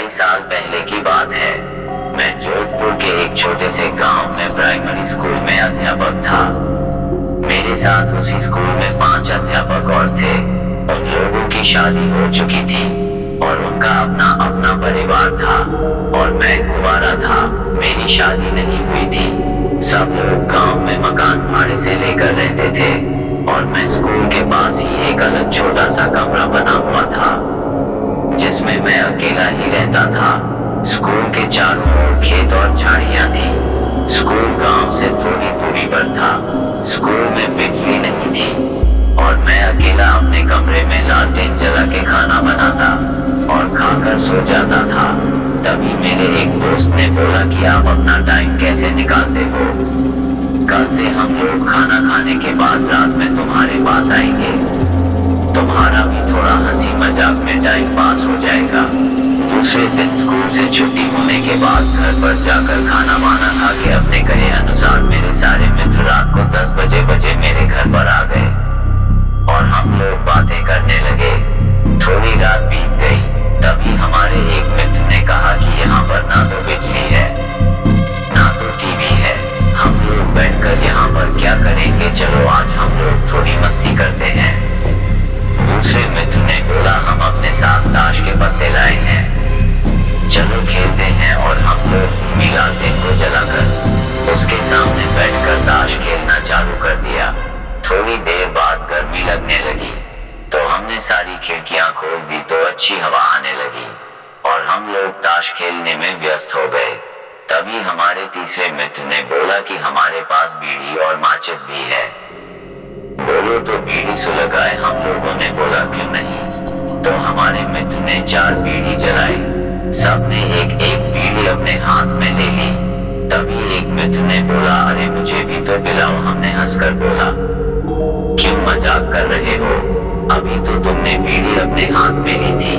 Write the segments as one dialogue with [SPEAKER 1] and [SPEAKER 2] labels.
[SPEAKER 1] कई साल पहले की बात है। मैं जोधपुर के एक छोटे से गांव में प्राइमरी स्कूल में अध्यापक था। मेरे साथ उसी स्कूल में 5 अध्यापक और थे। उन लोगों की शादी हो चुकी थी और उनका अपना अपना परिवार था और मैं कुंवारा था। मेरी शादी नहीं हुई थी। सब लोग गांव में मकान भाड़े से लेकर रहते थे और मैं स्कूल के पास ही एक अलग छोटा सा कमरा बना हुआ था जिसमें मैं अकेला ही रहता था। स्कूल के चारों ओर खेत और झाड़ियां थी। स्कूल गांव से थोड़ी दूरी पर था। स्कूल में बिजली नहीं थी और मैं अकेला अपने कमरे में लालटेन जला के खाना बनाता और खाकर सो जाता था। तभी मेरे एक दोस्त ने बोला कि आप अपना टाइम कैसे निकालते हो? कल से हम लोग खाना खाने के बाद रात में तुम्हारे पास आएंगे। तुम्हारा भी थोड़ा हंसी मजाक में टाइम पास हो जाएगा। दूसरे दिन स्कूल से छुट्टी होने के बाद घर पर जाकर खाना वाना खा के अपने कहे अनुसार मेरे सारे मित्र रात को 10 बजे मेरे घर पर आ गए और हम लोग बातें करने लगे। थोड़ी रात बीत गई, तभी हमारे एक मित्र ने कहा कि यहाँ पर ना तो बिजली है ना तो टीवी है। हम लोग बैठकर यहाँ पर क्या करेंगे? चलो आज हम लोग थोड़ी मस्ती करते हैं। दूसरे मित्र ने बोला हम अपने साथ ताश के पत्ते लाए हैं, चलो खेलते हैं। और हम लोग लालटेन को जलाकर उसके सामने बैठकर ताश खेलना चालू कर दिया। थोड़ी देर बाद गर्मी लगने लगी तो हमने सारी खिड़कियां खोल दी तो अच्छी हवा आने लगी और हम लोग ताश खेलने में व्यस्त हो गए। तभी हमारे तीसरे मित्र ने बोला कि हमारे पास बीड़ी और माचिस भी है, बोलो तो बीड़ी सुलगाए। हम लोगों ने बोला क्यों नहीं। तो हमारे मित्र ने 4 बीड़ी जलाई। सबने एक एक बीड़ी अपने हाथ में ले ली। तभी एक मित्र ने बोला अरे मुझे भी तो पिलाओ। हमने हंसकर बोला क्यों मजाक कर रहे हो? अभी तो तुमने बीड़ी अपने हाथ में ली थी।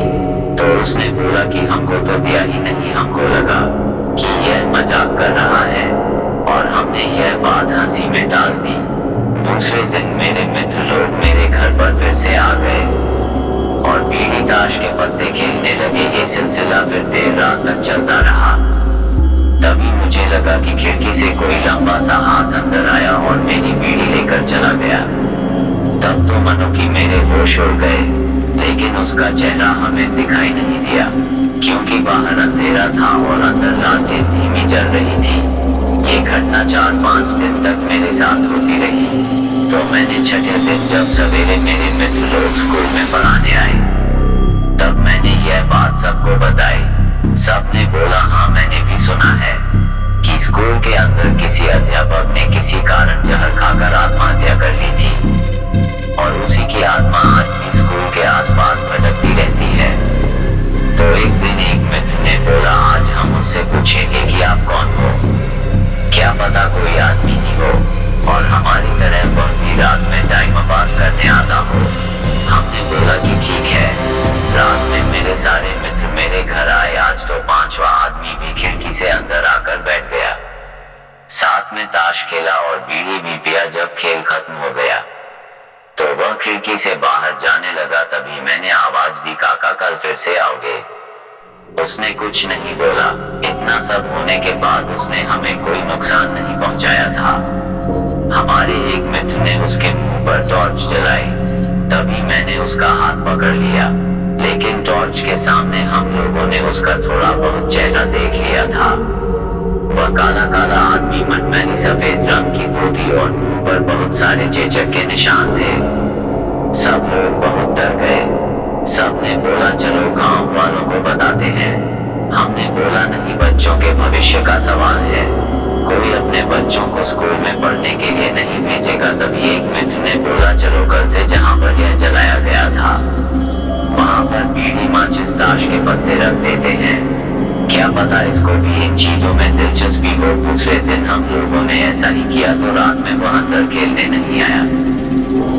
[SPEAKER 1] तो उसने बोला कि हमको तो दिया ही नहीं। हमको लगा कि यह मजाक कर रहा है और हमने यह बात हंसी में टाल दी। दूसरे दिन मेरे मित्र लोग मेरे घर पर फिर से आ गए और बीड़ी ताश के पत्ते खेलने लगे। ये सिलसिला फिर देर रात तक चलता रहा। तभी मुझे लगा कि खिड़की से कोई लंबा सा हाथ अंदर आया और मेरी बीड़ी लेकर चला गया। तब तो मानो कि मेरे होश उड़ गए, लेकिन उसका चेहरा हमें दिखाई नहीं दिया क्योंकि बाहर अंधेरा था और अंदर लालटेन धीमी जल रही थी। ये घटना 4-5 दिन तक मेरे साथ होती रही। तो मैंने छठे दिन जब सवेरे मेरे मित्र लोग स्कूल में पढ़ाने आए तब मैंने यह बात सबको बताई। सबने बोला हाँ मैंने भी सुना है कि स्कूल के अंदर किसी अध्यापक ने किसी कारण जहर खाकर आत्महत्या कर ली थी और उसी की आत्मा आज भी स्कूल के आसपास भटकती रहती है। तो एक दिन एक मित्र ने बोला आज हम उससे पूछेंगे कि आप कौन हो, क्या पता कोई आदमी ही हो और हमारी तरह वह भी रात में टाइम पास करने आता हो। हमने बोला कि ठीक है। रात में मेरे सारे मित्र मेरे घर आए। आज तो 5वां आदमी भी खिड़की से अंदर आकर बैठ गया। साथ में ताश खेला और बीड़ी भी पिया। जब खेल खत्म हो गया तो वह खिड़की से बाहर जाने लगा। तभी मैंने आवाज दी काका कल फिर से आओगे? उसने कुछ नहीं बोला। इतना सब होने के बाद उसने हमें कोई नुकसान नहीं पहुंचाया था। हमारे एक मित्र ने उसके मुंह पर टॉर्च जलाई। तभी मैंने उसका हाथ पकड़ लिया, लेकिन टॉर्च के सामने हम लोगों ने उसका थोड़ा बहुत चेहरा देख लिया था। वह काला काला आदमी, मनमैली सफेद रंग की धोती और मुंह पर बहुत सारे चेचक के निशान थे। सब लोग बहुत डर गए। सबने बोला चलो गांव वालों को बताते हैं। हमने बोला नहीं, बच्चों के भविष्य का सवाल है, कोई अपने बच्चों को स्कूल में पढ़ने के लिए नहीं भेजेगा। तभी एक मित्र ने बोला चलो कल से जहां पर यह जलाया गया था वहां पर बीड़ी माचिस ताश के पत्ते रख देते हैं, क्या पता इसको भी इन चीजों में दिलचस्पी हो। दूसरे दिन हम लोगों ने ऐसा ही किया तो रात में वह अंदर खेलने नहीं आया।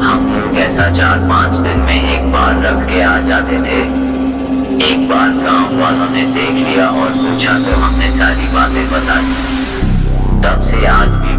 [SPEAKER 1] हम लोग ऐसा 4-5 दिन में एक बार रख के आ जाते थे। एक बार गांव वालों ने देख लिया और पूछा तो हमने सारी बातें बता दी। तब से आज भी